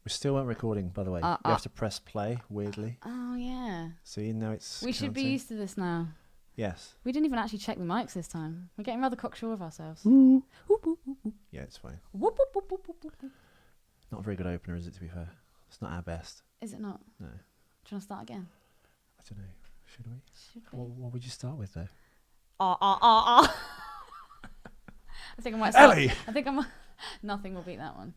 We still weren't recording, by the way. You have to press play, weirdly. Oh, yeah. See, now it's We should be used to this now. Yes. We didn't even actually check the mics this time. We're getting rather cocksure of ourselves. Ooh. Yeah, it's fine. Whoop, whoop, whoop, whoop, whoop, whoop. Not a very good opener, is it, to be fair? It's not our best. Is it not? No. Do you want to start again? I don't know. Should we? Should we? What would you start with, though? I think I might start. Ellie! I think nothing will beat that one.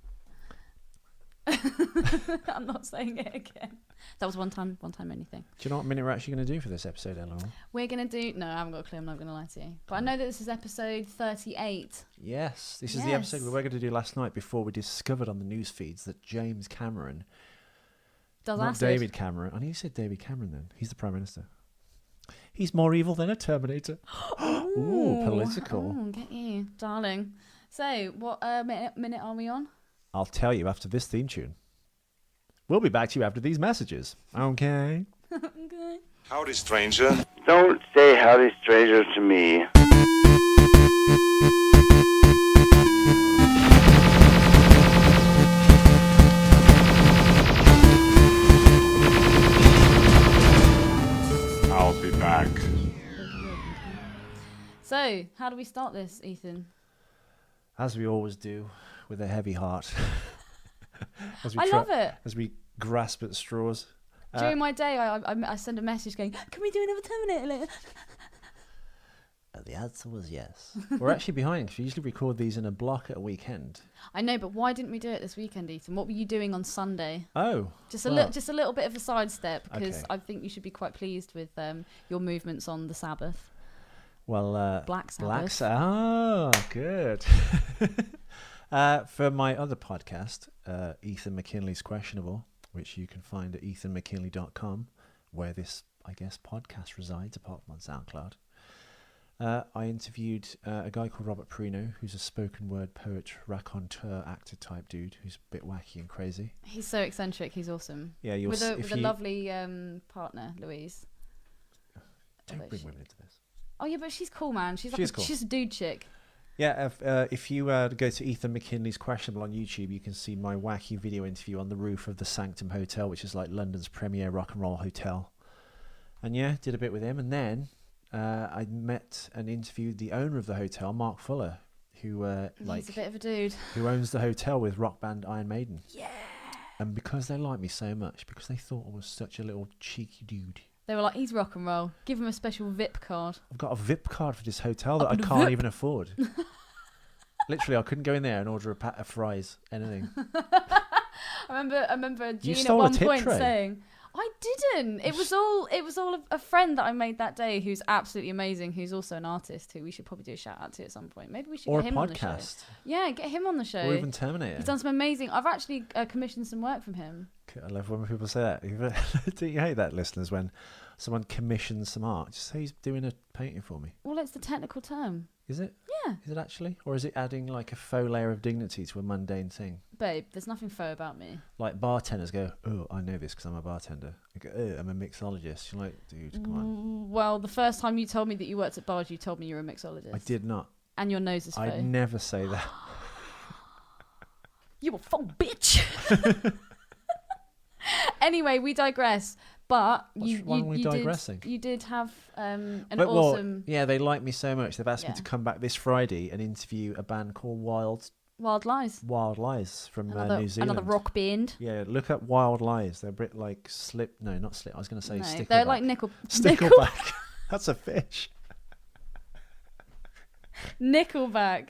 I'm not saying it again. That was one time only thing. Do you know what minute we're actually going to do for this episode, Eleanor? We're going to do... No, I haven't got a clue. I'm not going to lie to you. But I know that this is episode 38. Yes. This is the episode we were going to do last night before we discovered on the news feeds that James Cameron... Does not acid. David Cameron. I need to say David Cameron then. He's the Prime Minister. He's more evil than a Terminator. Ooh, political. Oh, get you, darling. So, what minute are we on? I'll tell you after this theme tune. We'll be back to you after these messages. Okay. Okay. Howdy, stranger. Don't say howdy, stranger, to me. I'll be back. So, how do we start this, Ethan? As we always do, with a heavy heart. Love it. As we grasp at straws. During my day, I send a message going, can we do another Terminator later? The answer was yes. We're actually behind because we usually record these in a block at a weekend. I know, but why didn't we do it this weekend, Ethan? What were you doing on Sunday? Oh. Just a little bit of a sidestep, because Okay. I think you should be quite pleased with your movements on the Sabbath. Well, Black Sabbath. Good. For my other podcast, Ethan McKinley's Questionable, which you can find at ethanmckinley.com, where this, I guess, podcast resides, apart from on SoundCloud. I interviewed a guy called Robert Perino, who's a spoken word poet, raconteur, actor type dude, who's a bit wacky and crazy. He's so eccentric. He's awesome. Yeah, with a lovely partner, Louise. Don't bring women into this. Oh yeah, but she's cool, man. She's cool. She's a dude chick. Yeah, if you go to Ethan McKinley's Questionable on YouTube, you can see my wacky video interview on the roof of the Sanctum Hotel, which is like London's premier rock and roll hotel. And yeah, did a bit with him. And then I met and interviewed the owner of the hotel, Mark Fuller, who he's a bit of a dude. who owns the hotel with rock band Iron Maiden. Yeah. And because they liked me so much, because they thought I was such a little cheeky dude, They were like, he's rock and roll. Give him a special VIP card. I've got a VIP card for this hotel that I can't even afford. Literally, I couldn't go in there and order a pack of fries, anything. I remember Jean at stole a one tip point tray. saying, I didn't. It was all a friend that I made that day who's absolutely amazing, who's also an artist who we should probably do a shout out to at some point. Maybe we should Or get a him on the show. podcast. Yeah, get him on the show. Or even Terminator. He's done some amazing... I've actually commissioned some work from him. I love when people say that. Do you hate that, listeners, when someone commissions some art? Just say he's doing a painting for me. Well, it's the technical term. Is it? Yeah. Is it actually? Or is it adding like a faux layer of dignity to a mundane thing? Babe, there's nothing faux about me. Like bartenders go, oh, I know this because I'm a bartender. I go, oh, I'm a mixologist. You're like, dude, come on. Well, the first time you told me that you worked at bars, you told me you were a mixologist. I did not. And your nose is faux. I'd never say that. You a faux bitch. Anyway, we digress. But Why are we digressing? You did have awesome... Well, yeah, they like me so much. They've asked me Yeah. to come back this Friday and interview a band called Wild Lies. Wild Lies from New Zealand. Another rock band. Yeah, look up Wild Lies. They're a bit like Slip. No, not Slip. I was going to say Stickleback. They're like Stickleback. That's a fish. Nickelback.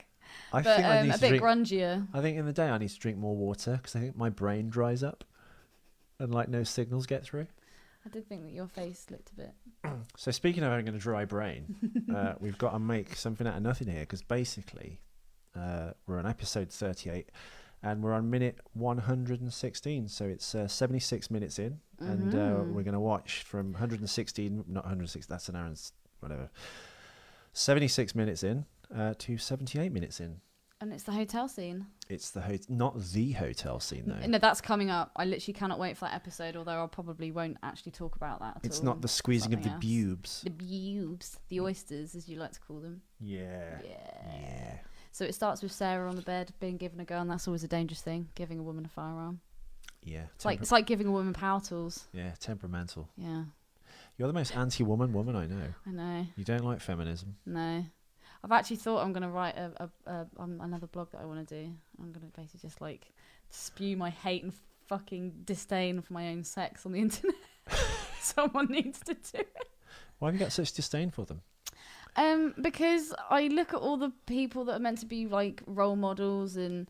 I But think I need a to bit drink. grungier. I think in the day I need to drink more water because I think my brain dries up, and like no signals get through. I did think that your face looked a bit... So speaking of having a dry brain, we've got to make something out of nothing here because basically we're on episode 38 and we're on minute 116. So it's 76 minutes in, and we're going to watch from 116, not 106, that's an hour and whatever, 76 minutes in to 78 minutes in. And it's the hotel scene. It's not the hotel scene though. No, that's coming up. I literally cannot wait for that episode, although I probably won't actually talk about that at It's all. not the squeezing of the Something else. bubes. The bubes. The oysters, as you like to call them. Yeah. Yeah. So it starts with Sarah on the bed being given a gun. That's always a dangerous thing, giving a woman a firearm. Yeah. It's like giving a woman power tools. Yeah, temperamental. Yeah, You're the most anti-woman woman I know. I know. You don't like feminism. No, I've actually thought I'm gonna write another blog that I want to do. I'm gonna basically just like spew my hate and fucking disdain for my own sex on the internet. Someone needs to do it. Why have you got such disdain for them? Because I look at all the people that are meant to be like role models, and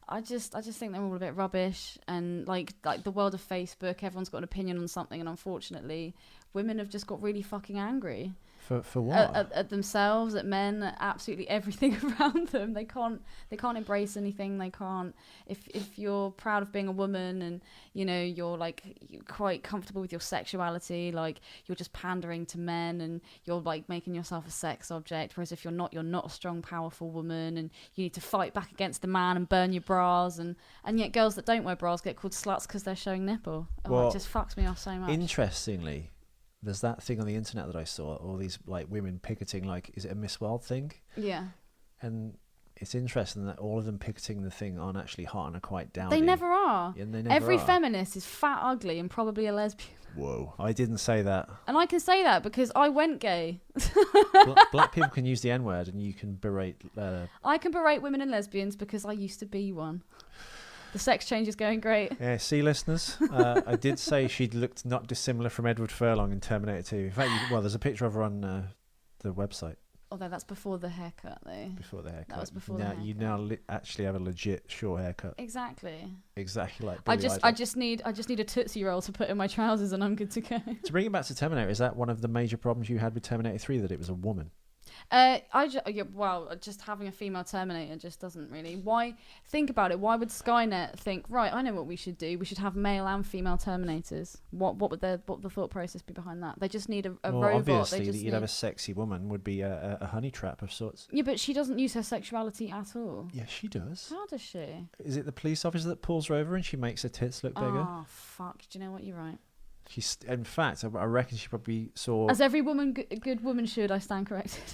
I just think they're all a bit rubbish. And like the world of Facebook, everyone's got an opinion on something, and unfortunately, women have just got really fucking angry. For what? At themselves, at men, at absolutely everything around them. They can't embrace anything. They can't. If you're proud of being a woman and you're quite comfortable with your sexuality, like you're just pandering to men and you're like making yourself a sex object. Whereas if you're not a strong, powerful woman and you need to fight back against the man and burn your bras and yet girls that don't wear bras get called sluts because they're showing nipple. It just fucks me off so much. Interestingly, there's that thing on the internet that I saw, all these like women picketing, like, is it a Miss World thing? Yeah. And it's interesting that all of them picketing the thing aren't actually hot and are quite downy. They never are. Yeah, they never Every are. feminist is fat, ugly, and probably a lesbian. Whoa. I didn't say that. And I can say that because I went gay. Black people can use the N-word and you can berate... I can berate women and lesbians because I used to be one. The sex change is going great. Yeah, see, listeners, I did say she looked not dissimilar from Edward Furlong in Terminator 2. In fact, there's a picture of her on the website. Although that's before the haircut, though. Before the haircut. That was before now, the haircut. You now actually have a legit short haircut. Exactly. Exactly like I Billy just need a Tootsie Roll to put in my trousers and I'm good to go. To bring it back to Terminator, is that one of the major problems you had with Terminator 3, that it was a woman? Just having a female Terminator just doesn't really. Why? Think about it. Why would Skynet think, right, I know what we should do. We should have male and female Terminators. What would the thought process be behind that? They just need a robot. Obviously, that you'd have a sexy woman would be a honey trap of sorts. Yeah, but she doesn't use her sexuality at all. Yeah, she does. How does she? Is it the police officer that pulls her over and she makes her tits look bigger? Oh, fuck. Do you know what? You're right. In fact, I reckon she probably saw... As every woman, good woman should, I stand corrected.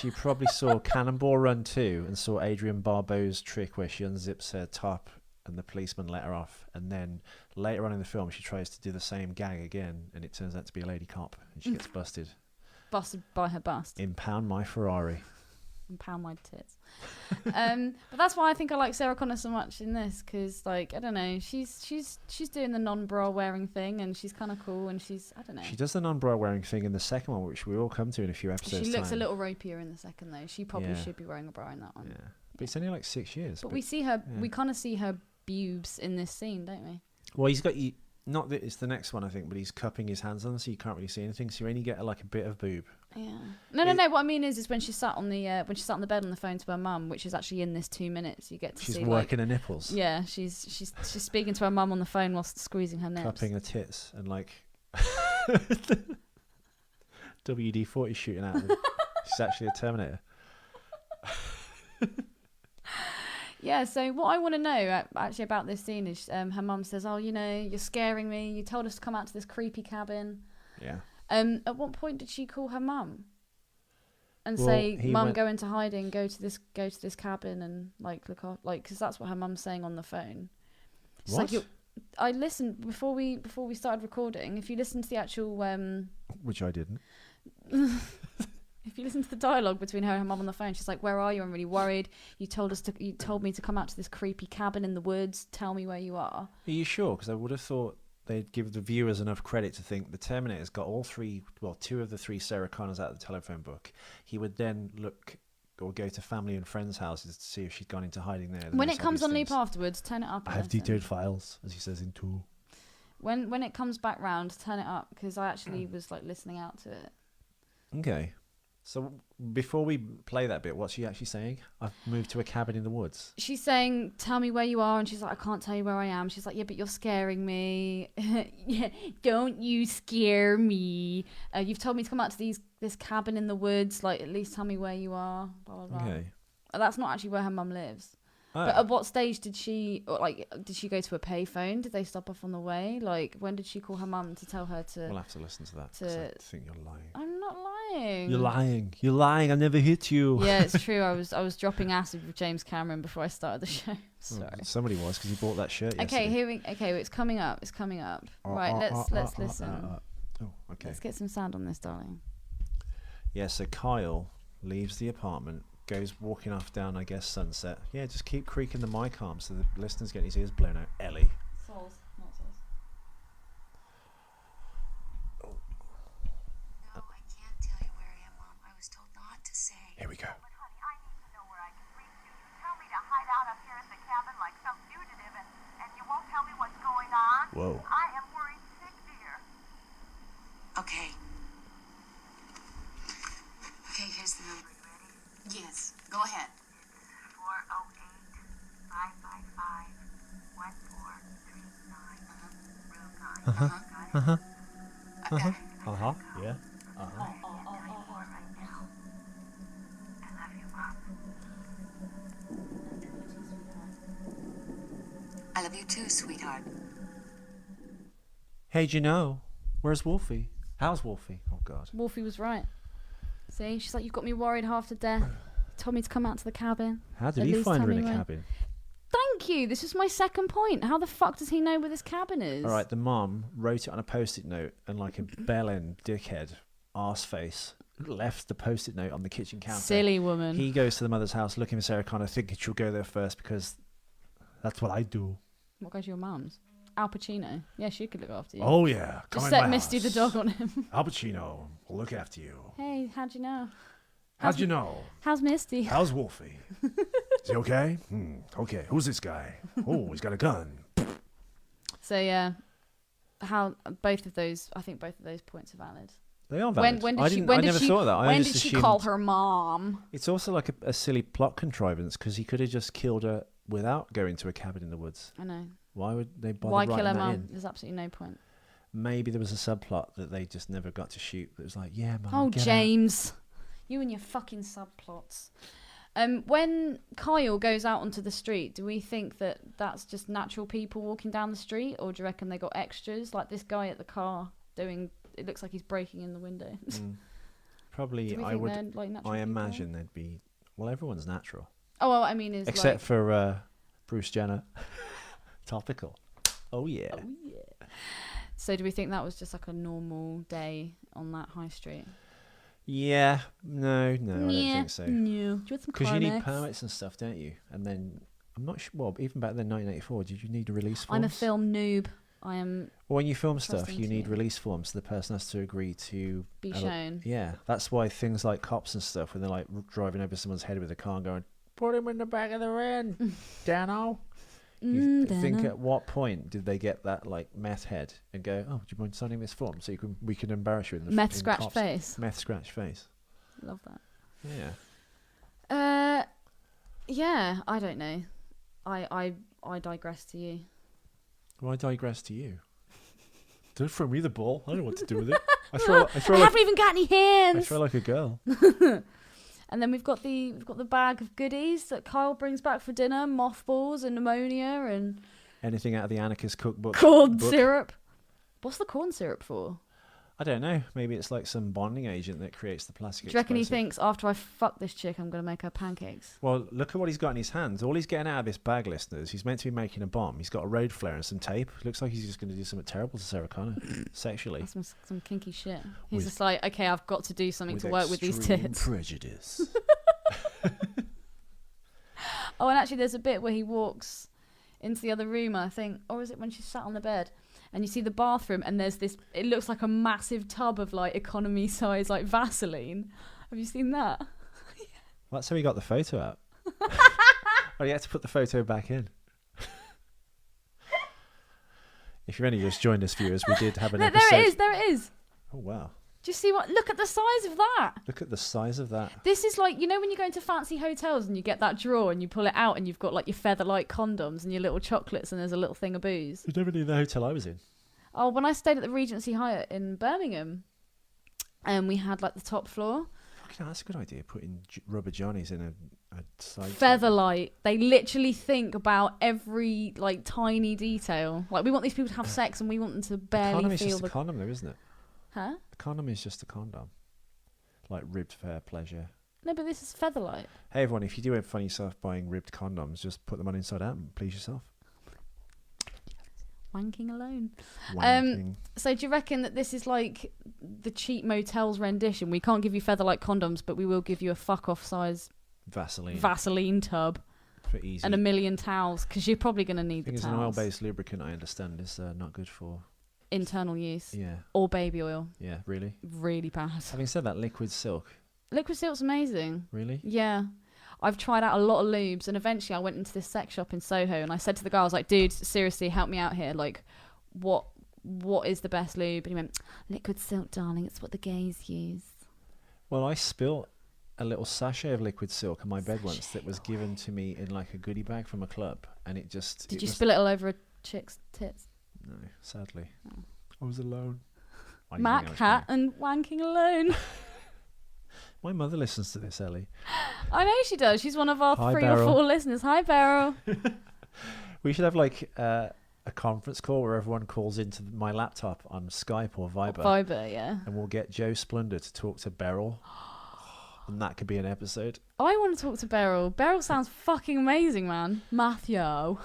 She probably saw Cannonball Run 2 and saw Adrienne Barbeau's trick where she unzips her top and the policeman let her off. And then later on in the film, she tries to do the same gag again and it turns out to be a lady cop and she gets busted. Busted by her bust. Impound my Ferrari. Impound my tits. But that's why I think I like Sarah Connor so much in this, because like, I don't know, she's doing the non-bra wearing thing and she's kind of cool and she's, I don't know. She does the non-bra wearing thing in the second one, which we will come to in a few episodes. She looks a little rapier in the second though. She probably should be wearing a bra in that one. Yeah, but it's only like 6 years. But we see her, we kind of see her boobs in this scene, don't we? Well, he's got you. Not that it's the next one, I think, but he's cupping his hands on, so you can't really see anything. So you only get like a bit of boob. Yeah. No. What I mean is when she sat on the bed on the phone to her mum, which is actually in this 2 minutes. You get to see. She's working her nipples. Yeah, she's speaking to her mum on the phone whilst squeezing her nips. Cupping her tits and like WD-40 shooting out. She's actually a Terminator. Yeah, so what I want to know actually about this scene is her mum says, oh, you're scaring me. You told us to come out to this creepy cabin. Yeah. At what point did she call her mum and say, "Mum, go into hiding. Go to this cabin and like look off, like," because that's what her mum's saying on the phone. It's what? like I listened before we started recording. If you listen to the actual which I didn't. If you listen to the dialogue between her and her mum on the phone, she's like, "Where are you? I'm really worried. You told me to come out to this creepy cabin in the woods. Tell me where you are." Are you sure? Because I would have thought they'd give the viewers enough credit to think the Terminator's got two of the three Sarah Connors out of the telephone book. He would then look or go to family and friends' houses to see if she'd gone into hiding there. When it comes on loop afterwards, turn it up. I have detailed files, as he says in Tool. When it comes back round, turn it up, because I actually was like listening out to it. Okay. So before we play that bit, what's she actually saying? I've moved to a cabin in the woods. She's saying, "Tell me where you are," and she's like, "I can't tell you where I am." She's like, "Yeah, but you're scaring me." Yeah, don't you scare me. You've told me to come out to this cabin in the woods. Like, at least tell me where you are. Blah, blah, blah. Okay. That's not actually where her mum lives. Oh. But at what stage did she, or like, did she go to a payphone? Did they stop off on the way? Like, when did she call her mum to tell her to? We'll have to listen to that. 'Cause I think you're lying. I'm not lying. You're lying. You're lying. I never hit you. Yeah, it's true. I was dropping acid with James Cameron before I started the show. Sorry. Somebody was because he bought that shirt yesterday. Okay, it's coming up. It's coming up. Right, let's listen. Oh, okay. Let's get some sound on this, darling. Yeah, so Kyle leaves the apartment, goes walking off down, I guess, Sunset. Yeah, just keep creaking the mic arm so the listeners get his ears blown out. Ellie. Souls, not souls. No, I can't tell you where I am, Mom. I was told not to say. Here we go. But honey, I need to know where I can reach you. You tell me to hide out up here at the cabin like some fugitive, and you won't tell me what's going on? Whoa. I am worried sick, dear. Okay. Okay, here's the number. You ready? Yes. Go ahead. 408-555-1439. Room 9. Got it? Yeah. Right now. I love you, Mom. I love you too, sweetheart. Hey, do you know? Where's Wolfie? How's Wolfie? Oh, God. Wolfie was right. See, she's like, you've got me worried half to death. Told me to come out to the cabin. How did At he least find tell her in me a where. cabin? Thank you. This is my second point. How the fuck does he know where this cabin is? All right, the mum wrote it on a post-it note and like a bell-end dickhead arse face left the post-it note on the kitchen counter. Silly woman. He goes to the mother's house looking for Sarah Connor, thinking she'll go there first because that's what I do. What goes to your mum's? Al Pacino. Yeah, she could look after you. Oh, yeah. Come Just in set my Misty house. the dog on him. Al Pacino will look after you. Hey, how'd you know? How'd you know? How's Misty? How's Wolfie? Is he okay? Okay. Who's this guy? Oh, he's got a gun. So yeah, how both of those? I think both of those points are valid. They are valid. When I did she? didn't- When I did never she? thought of that. I When just did she assumed- call her mom? It's also like a silly plot contrivance because he could have just killed her without going to a cabin in the woods. I know. Why would they bother Why writing kill her that mum? in? There's absolutely no point. Maybe there was a subplot that they just never got to shoot. That was like, yeah, mum. Oh, get out. James, you and your fucking subplots. When Kyle goes out onto the street, do we think that that's just natural people walking down the street, or do you reckon they got extras like this guy at the car doing? It looks like he's breaking in the window. Probably, Do we I think would. they're, like, natural I people? imagine there'd be. Well, everyone's natural Oh, well, I mean, is except like, for Bruce Jenner. Topical. Oh yeah. So do we think that was just like a normal day on that high street? Yeah. No, I don't think so. No. Do you want some Because you need Carmex? permits and stuff, don't you? And then I'm not sure. Well, even back then, 1984, did you need release forms? I'm a film noob. I am Well, when you film stuff, trusting you to need you. release forms, so the person has to agree to be shown. Yeah, that's why things like cops and stuff, when they're like driving over someone's head with a car and going, "Put him in the back of the van, Dano." You think Dana. at what point did they get that like meth head and go, "Oh, do you mind signing this form so we can embarrass you in the Meth in scratch cops." face. Meth scratch face. Love that. Yeah. Yeah, I don't know. I digress to you. Well, I digress to you. Don't throw me the ball. I don't know what to do with it. I I throw like haven't even got any I hands. throw like a girl. And then we've got the bag of goodies that Kyle brings back for dinner: mothballs and ammonia and Anything out of the anarchist cookbook. corn book. syrup. What's the corn syrup for? I don't know. Maybe it's like some bonding agent that creates the plastic. Do you reckon he explosive. thinks after I fuck this chick, I'm gonna make her pancakes? Well, look at what he's got in his hands. All he's getting out of this bag, listeners, he's meant to be making a bomb. He's got a road flare and some tape. Looks like he's just going to do something terrible to Sarah Connor, sexually. That's some kinky shit. He's With- just like, okay, I've got to do something to work with these extreme tits. prejudice. Oh, and actually, there's a bit where he walks into the other room, I think, or is it when she's sat on the bed, and you see the bathroom, and there's this. It looks like a massive tub of like economy size like Vaseline. Have you seen that? That's how he got the photo out. Well, he had to put the photo back in. If you're only just joined us, viewers, we did have an episode. There it is. There it is. Oh wow! Do you see what? Look at the size of that. Look at the size of that. This is like, you know, when you go into fancy hotels and you get that drawer and you pull it out and you've got like your feather-light condoms and your little chocolates and there's a little thing of booze. There's nobody in the hotel I was in. Oh, when I stayed at the Regency Hyatt in Birmingham, and we had like the top floor, Fucking hell, that's a good idea. Putting rubber johnnies in a side Featherlight. They literally think about every like tiny detail. Like we want these people to have sex, and we want them to barely condom is feel just the. a condom, though, isn't it? Huh? A condom is just a condom, like ribbed for pleasure. No, but this is Featherlight. Hey everyone, if you do find yourself buying ribbed condoms, just put them on inside out and please yourself. Wanking alone. Wanking. So do you reckon that this is like the cheap motels rendition? We can't give you Featherlight condoms, but we will give you a fuck off size Vaseline tub for easy. and a million towels, because you're probably going to need the It's towels. an oil-based lubricant, I understand, is not good for internal use. Yeah. Or baby oil. Yeah, really. Really bad. Having said that, liquid silk. Liquid silk's amazing. Really? Yeah. I've tried out a lot of lubes, and eventually I went into this sex shop in Soho, and I said to the guy, I was like, dude, seriously, help me out here. Like, what is the best lube? And he went, liquid silk, darling. It's what the gays use. Well, I spilled a little sachet of liquid silk on my bed once that was given to me in like a goodie bag from a club, and it just... Did you spill it all over a chick's tits? No, sadly. I was alone. Mac hat and wanking alone. My mother listens to this, Ellie. I know she does. She's one of our Hi, 3 Beryl. or 4 listeners. Hi, Beryl. We should have like a conference call where everyone calls into my laptop on Skype or Viber. Viber, yeah. And we'll get Joe Splunder to talk to Beryl. And that could be an episode. I want to talk to Beryl. Beryl sounds fucking amazing, man. Matthew.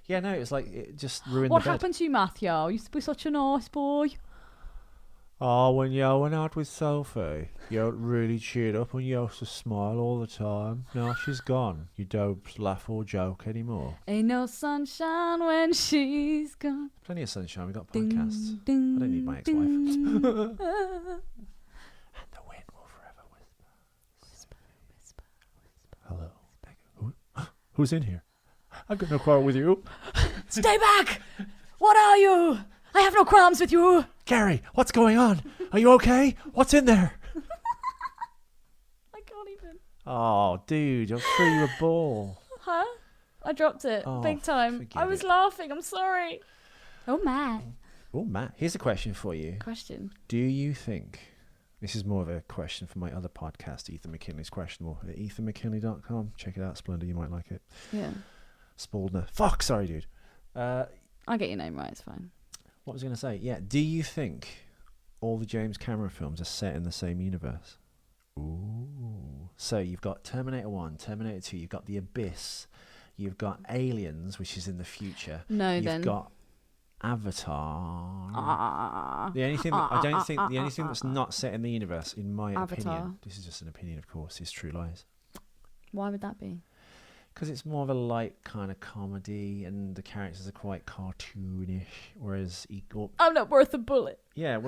Yeah, no, it's like it just ruined What the bed. happened to you, Matthew? You used to be such a nice boy. Oh, when you went out with Sophie, you really cheered up and you used to smile all the time. Now she's gone. You don't laugh or joke anymore. Ain't no sunshine when she's gone. Plenty of sunshine. We got Ding, podcasts. ding, I don't need my ex-wife. ding. And the wind will forever whisper. Hello. Who's in here? I've got no quarrel with you. Stay back! What are you? I have no qualms with you. Gary, what's going on? Are you okay? What's in there? I can't even. Oh, dude, I'll throw you a ball. Huh? I dropped it. Oh, Big time. forget I was it. laughing. I'm sorry. Oh, Matt. Oh, Matt, here's a question for you. Question. Do you think... This is more of a question for my other podcast, Ethan McKinley's Questionable, at ethanmckinley.com. Check it out, Splendor. You might like it. Yeah. Spaldner. Fuck, sorry, dude. I'll get your name right. It's fine. What was I going to say? Yeah, do you think all the James Cameron films are set in the same universe? Ooh. So you've got Terminator 1, Terminator 2, you've got The Abyss, you've got Aliens, which is in the future. No, you've then. got Avatar. The only thing I don't think the only thing that's not set in the universe, in my Avatar. opinion, this is just an opinion, of course, is True Lies. Why would that be? Because it's more of a light kind of comedy, and the characters are quite cartoonish. Whereas I'm not worth a bullet. yeah,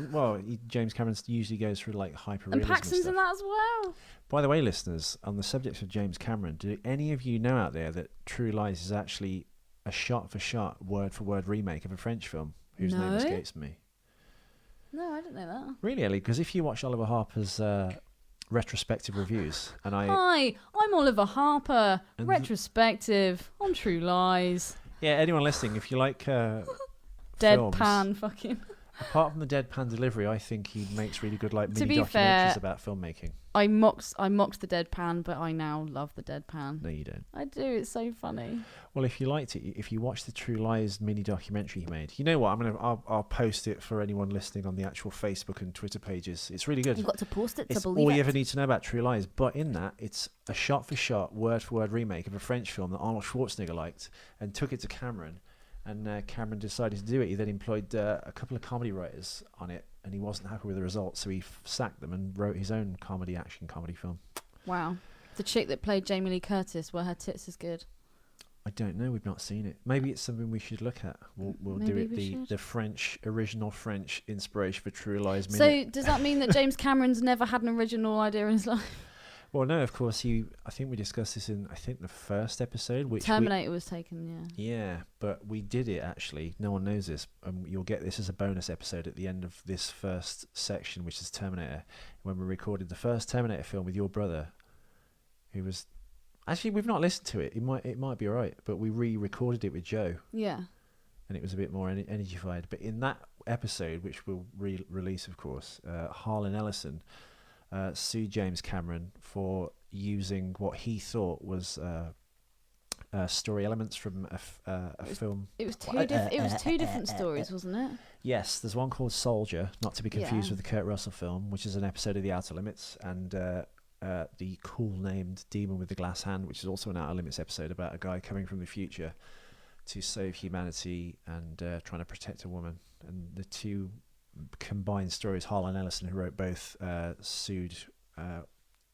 James Cameron usually goes through like hyper And realism. Paxton's in that as well. By the way, listeners, on the subject of James Cameron, do any of you know out there that True Lies is actually a shot-for-shot, word-for-word remake of a French film whose name No. escapes me? No, I didn't know that. Really, Ellie? Because if you watch Oliver Harper's retrospective reviews, and Hi, I'm Oliver Harper. And Retrospective on True Lies. yeah, anyone listening, if you like films, Deadpan fucking. apart from the deadpan delivery, I think he makes really good like To mini be fair, documentaries about filmmaking. I mocked the deadpan, but I now love the deadpan. No, you don't. I do. It's so funny. Well, if you liked it, if you watch the True Lies mini documentary he made, you know what? I'll post it for anyone listening on the actual Facebook and Twitter pages. It's really good. You've got to post it It's to all believe you it. ever need to know about True Lies. But in that, it's a shot-for-shot, word-for-word remake of a French film that Arnold Schwarzenegger liked and took it to Cameron. And Cameron decided to do it. He then employed a couple of comedy writers on it, and he wasn't happy with the results, so he sacked them and wrote his own action comedy film. Wow. The chick that played Jamie Lee Curtis, were her tits as good? I don't know. We've not seen it. Maybe it's something we should look at. We'll do Maybe it. we should. The original French inspiration for True Lies. So does that mean that James Cameron's never had an original idea in his life? Well, no, of course. I think we discussed this in the first episode, which Terminator was taken, yeah. Yeah, but we did it actually. No one knows this. You'll get this as a bonus episode at the end of this first section, which is Terminator, when we recorded the first Terminator film with your brother, who was actually we've not listened to it. It might be alright, but we re-recorded it with Joe, Yeah. and it was a bit more energified. But in that episode, which we'll release, of course, Harlan Ellison sued James Cameron for using what he thought was story elements from a film. It was two different stories, wasn't it? Yes, there's one called Soldier, not to be confused Yeah. with the Kurt Russell film, which is an episode of The Outer Limits, and the cool named Demon with the Glass Hand, which is also an Outer Limits episode about a guy coming from the future to save humanity and trying to protect a woman. And the two combined stories, Harlan Ellison, who wrote both, sued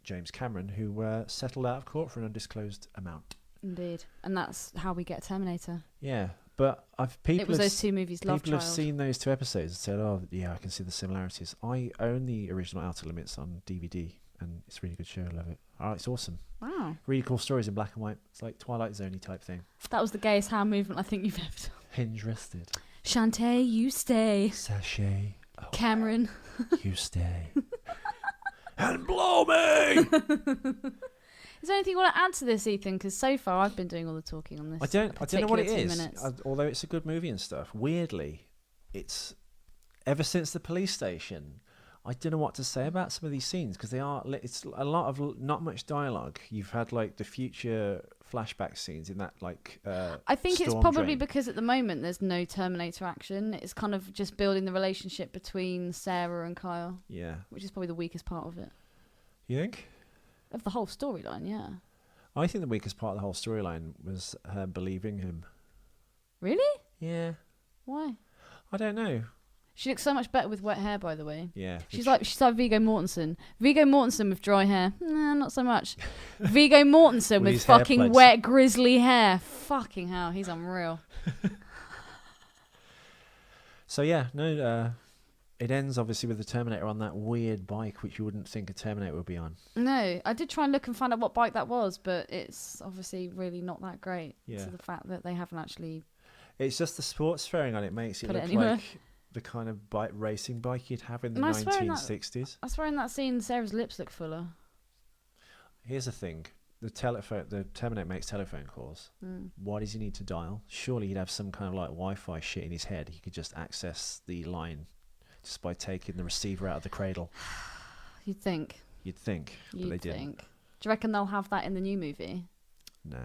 James Cameron, who settled out of court for an undisclosed amount. Indeed, and that's how we get Terminator. Yeah, but It was those two movies. Love People Child. have seen those two episodes and said, "Oh, yeah, I can see the similarities." I own the original Outer Limits on DVD, and it's a really good show. I love it. Oh, it's awesome. Wow, Really cool stories in black and white. It's like Twilight Zone-y type thing. that was the gayest hand movement I think you've ever done. Hinge rested. Shantae, you stay. Sachet. Oh, Cameron. you stay. And blow me! Is there anything you want to add to this, Ethan? Because so far I've been doing all the talking on this. I don't know what it particular 2 is. minutes. Although it's a good movie and stuff. Weirdly, it's ever since the police station. I don't know what to say about some of these scenes because it's a lot of not much dialogue. You've had like the future flashback scenes in that like. I think it's storm probably drain. because at the moment there's no Terminator action. It's kind of just building the relationship between Sarah and Kyle, Yeah. which is probably the weakest part of it. You think? Of the whole storyline, yeah. I think the weakest part of the whole storyline was her believing him. Really? Yeah. Why? I don't know. She looks so much better with wet hair, by the way. Yeah. She's like Viggo Mortensen. Viggo Mortensen with dry hair, nah, not so much. Viggo Mortensen With with his hair fucking plugs. wet, grizzly hair. Fucking hell, he's unreal. So yeah, no. It ends obviously with the Terminator on that weird bike, which you wouldn't think a Terminator would be on. No, I did try and look and find out what bike that was, but it's obviously really not that great. Yeah. To the fact that they haven't actually. It's just the sports fairing on it makes it Put it look anywhere. like the kind of bike racing bike you'd have in the And I swear in that- 1960s. I swear in that scene, Sarah's lips look fuller. Here's the thing: the Terminator makes telephone calls. Why does he need to dial? Surely he'd have some kind of like Wi-Fi shit in his head. He could just access the line just by taking the receiver out of the cradle. You'd think. You'd think, but You'd they didn't. think. Do you reckon they'll have that in the new movie? Nah.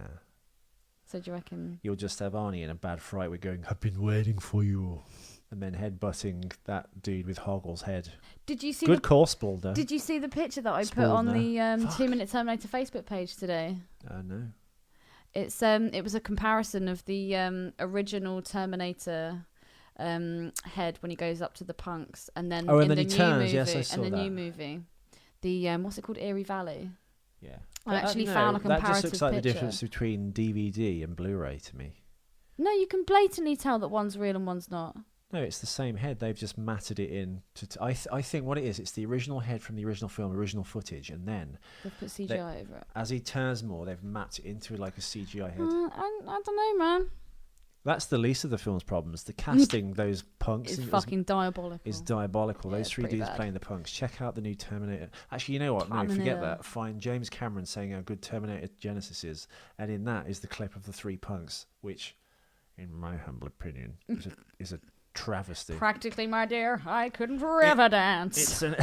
So do you reckon? You'll just have Arnie in a bad fright with going, "I've been waiting for you," and then headbutting that dude with Hoggle's head. Did you see? Good call, Spalder. Did you see the picture that I put on Spaldner. the Fuck. 2 Minute Terminator Facebook page today? No. It's it was a comparison of the original Terminator head when he goes up to the punks, and then Oh, and in then the he new turns. movie, Yes, I saw and the that. new movie, the what's it called, Erie Valley. Yeah. I actually no, found a that just comparative looks like the picture. difference between DVD and Blu-ray to me. No, you can blatantly tell that one's real and one's not. No, it's the same head. They've just matted it in. I think what it is, it's the original head from the original film, original footage, and then They've put CGI over it. as he turns more, they've mapped it into like a CGI head. I don't know, man. That's the least of the film's problems. The casting, those punks, It's is- fucking diabolical. is diabolical. Yeah, Those it's three pretty dudes bad. playing the punks. Check out the new Terminator. Actually, you know what? No, forget Terminator. that. Find James Cameron saying how good Terminator Genesis is, and in that is the clip of the three punks, which, in my humble opinion, is a travesty. Practically, my dear, I couldn't forever dance. It's an.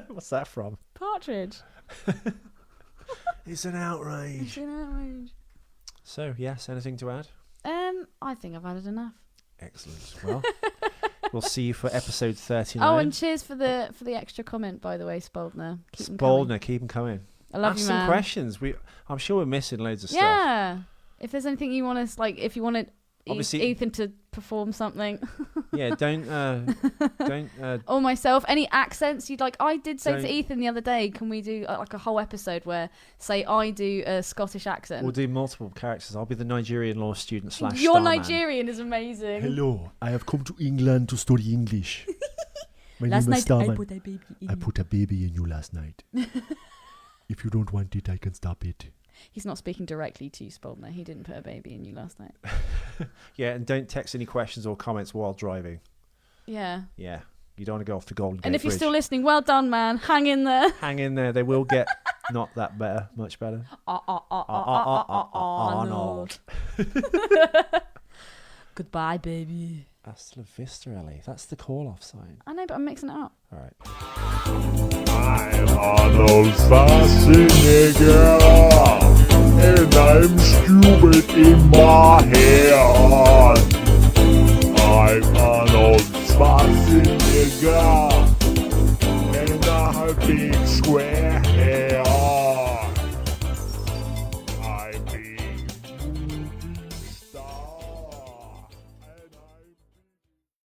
What's that from? Partridge. It's an outrage. It's an outrage. So, yes, anything to add? I think I've added enough. Excellent. Well, we'll see you for episode 39. Oh, and cheers for the extra comment, by the way, Spaldner. Keep 'em coming. Spaldner, keep them coming. I love Ask you, some man. questions. I'm sure we're missing loads of stuff. Yeah. If there's anything you want us, like, if you wanted Obviously- Ethan to perform something, Yeah, don't. or myself, any accents you'd like. I did say Don't- to Ethan the other day, can we do like a whole episode where, say, I do a Scottish accent? We'll do multiple characters. I'll be the Nigerian law student / Your starman. Nigerian is amazing. Hello, I have come to England to study English. My Last name is night I Starman. put a baby in. I put a baby in you last night. If you don't want it, I can stop it. He's not speaking directly to you, Spaldner. He didn't put a baby in you last night. Yeah, and don't text any questions or comments while driving. Yeah. Yeah, you don't want to go off the Golden Gate And if you're Bridge. still listening, well done, man. Hang in there. Hang in there. They will get not that better, much better. Arnold. Goodbye, baby. Hasta la vista, Ellie. That's the call-off sign. I know, but I'm mixing it up. All right. I'm Arnold Schwarzenegger, and I'm stupid in my head. I'm Arnold Schwarzenegger, and I have big square